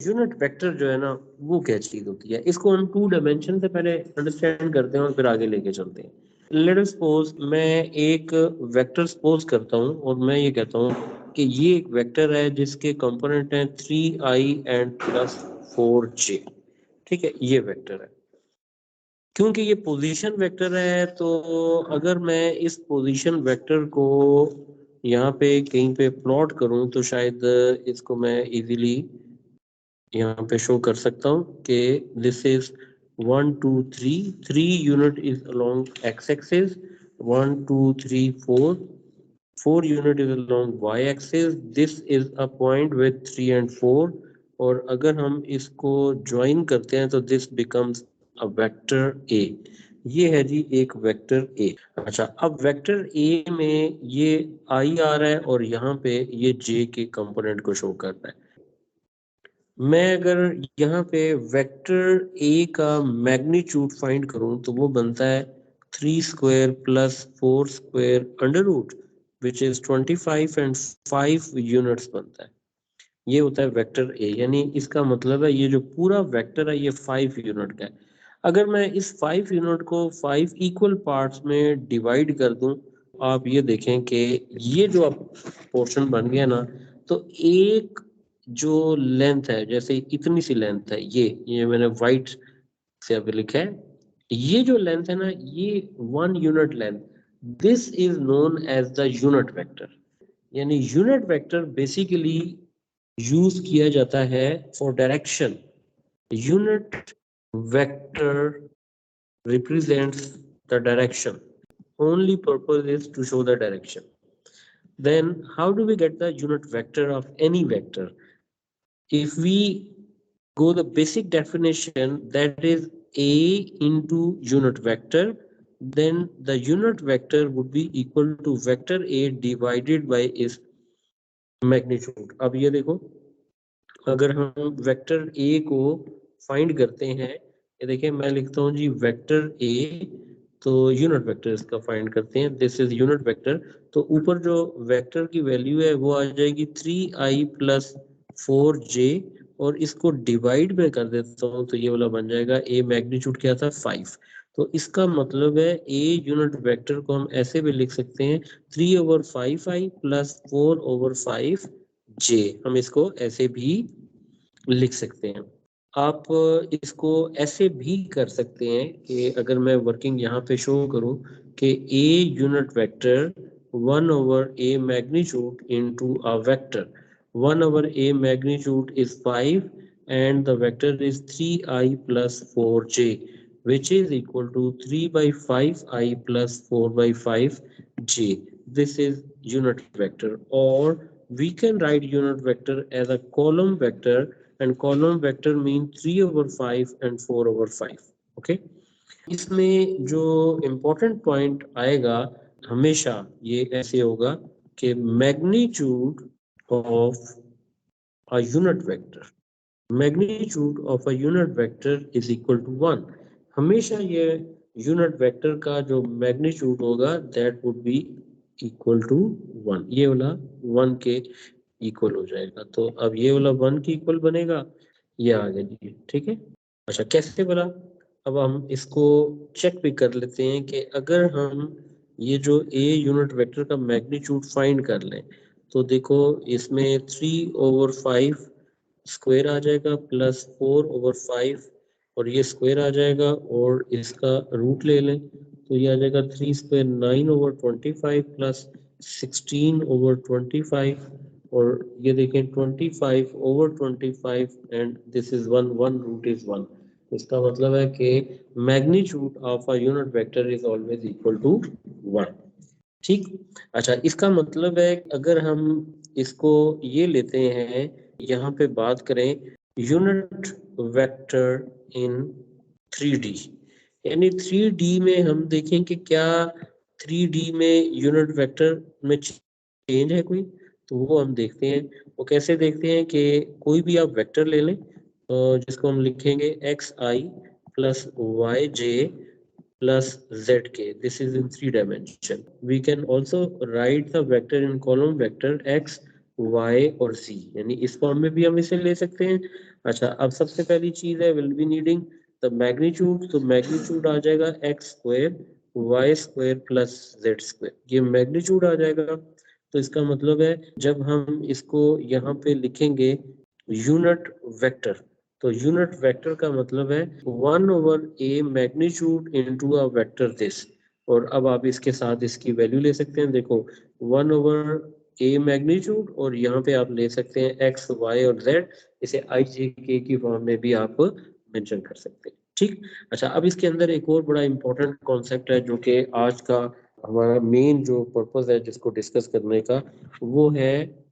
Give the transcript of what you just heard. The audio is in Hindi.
यूनिट वेक्टर जो है ना वो क्या चीज होती है, इसको हम 2 डायमेंशन से पहले अंडरस्टैंड करते हैं और फिर आगे लेके चलते हैं। लेट अस सपोज मैं एक वेक्टर सपोज करता हूँ और मैं ये कहता हूँ कि ये एक वेक्टर है जिसके कंपोनेंट हैं 3i एंड प्लस 4j। ठीक है, ये वेक्टर है। क्योंकि ये पोजीशन वेक्टर है तो अगर मैं इस पोजीशन वेक्टर को यहाँ पे कहीं पे प्लॉट करूं तो शायद इसको मैं इजीली यहाँ पे शो कर सकता हूँ कि this is 1 2 3 3 unit is along x axis, 1 2 3 4 4 unit is along y axis, this is a point with 3 and 4, और अगर हम इसको ज्वाइन करते हैं तो this becomes a vector A. ये है जी एक वेक्टर ए। अच्छा, अब वेक्टर ए में ये आई आ रहा है और यहाँ पे ये जे के कंपोनेंट को शो कर रहा है। मैं अगर यहाँ पे वेक्टर ए का मैग्नीट्यूड फाइंड करूं तो वो बनता है 3 square plus 4 square under root which is 25 and 5 units बनता है। ये होता है वेक्टर ए, यानी इसका मतलब है ये जो पूरा वेक्टर है ये 5 यूनिट का है। अगर मैं इस 5 यूनिट को 5 इक्वल पार्ट्स में डिवाइड कर दूं, आप ये देखें कि ये जो अब पोर्शन बन गया ना, तो एक जो लेंथ है, जैसे इतनी सी लेंथ है, ये मैंने वाइट से अभी लिखा है, ये जो लेंथ है ना, ये 1 unit length, this is known as the unit vector. यानी यूनिट वेक्टर बेसिकली यूज किया जाता है for direction. Unit vector represents the direction. Only purpose is to show the direction. Then how do we get the unit vector of any vector? If we go the basic definition, that is a into unit vector, then the unit vector would be equal to vector a divided by its magnitude. अब ये देखो, अगर हम वेक्टर ए को फाइंड करते हैं, ये देखिए मैं लिखता हूँ जी वेक्टर ए, तो यूनिट वेक्टर इसका फाइंड करते हैं, दिस इज यूनिट वेक्टर। तो ऊपर जो वेक्टर की वैल्यू है वो आ जाएगी 3i प्लस 4j, और इसको डिवाइड में कर देता हूँ तो ये वाला बन जाएगा ए, मैग्नीट्यूड क्या था 5। तो इसका मतलब है ए यूनिट वेक्टर को हम ऐसे भी लिख सकते हैं 3/5i प्लस 4/5j, हम इसको ऐसे भी लिख सकते हैं। आप इसको ऐसे भी कर सकते हैं कि अगर मैं वर्किंग यहाँ पे शो करूँ कि a unit vector 1/a magnitude into a vector, 1/a magnitude is 5 and the vector is 3i plus 4j, which is equal to 3/5i plus 4/5j. This is unit vector, or we can write unit vector as a column vector, and column vector means 3/5 and 4/5. okay, इसमें जो इम्पोर्टेंट पॉइंट आएगा हमेशा ये ऐसे होगा कि magnitude of a unit vector, magnitude of a unit vector is equal to 1। हमेशा ये यूनिट वेक्टर का जो मैग्नीट्यूड होगा that would be equal to 1, ये वाला 1 के इक्वल हो जाएगा। तो अब ये वाला 1 के इक्वल बनेगा, ये आ गया जी। ठीक है, अच्छा कैसे बना, अब हम इसको चेक भी कर लेते हैं कि अगर हम ये जो ए यूनिट वेक्टर का मैग्नीट्यूड फाइंड कर लें तो देखो इसमें 3/5 स्क्वायर आ जाएगा प्लस 4/5, और ये स्क्वायर आ जाएगा और इसका रूट ले लें तो ये आ जाएगा 3 स्क्वायर 9/25 प्लस 16/25, और ये देखें 25/25 and this is 1, 1 root is 1। इसका मतलब है कि magnitude of a unit vector is always equal to 1। ठीक, अच्छा इसका मतलब है अगर हम इसको ये लेते हैं, यहाँ पे बात करें यूनिट वेक्टर इन 3D, यानी 3D में हम देखें कि क्या 3D में यूनिट वेक्टर में चेंज है कोई, तो वो हम देखते हैं। वो कैसे देखते हैं कि कोई भी आप वेक्टर ले लें जिसको हम लिखेंगे xi plus yj plus zk. This is in 3 dimension. We can also write the vector in column vector x y और z, यानी इस फॉर्म में भी हम इसे ले सकते हैं। अच्छा, अब सबसे पहली चीज है will be needing the magnitude, तो मैग्नीट्यूड आ जाएगा x square y square plus z square, ये मैग्नीट्यूड आ जाएगा। तो इसका मतलब है जब हम इसको यहाँ पे लिखेंगे यूनिट वेक्टर, तो यूनिट वेक्टर का मतलब है 1/a magnitude into a vector this. और अब आप इसके साथ इसकी वैल्यू ले सकते हैं, देखो 1/a मैग्नीट्यूड, और यहाँ पे आप ले सकते हैं x y और z, इसे i j k की फॉर्म में भी आप मेंशन कर सकते हैं। ठीक। अच्छा, अब इसके अंदर एक और बड़ा इंपॉर्टेंट कॉन्सेप्ट है जो कि आज का हमारा मेन जो पर्पस है जिसको डिस्कस करने का, वो है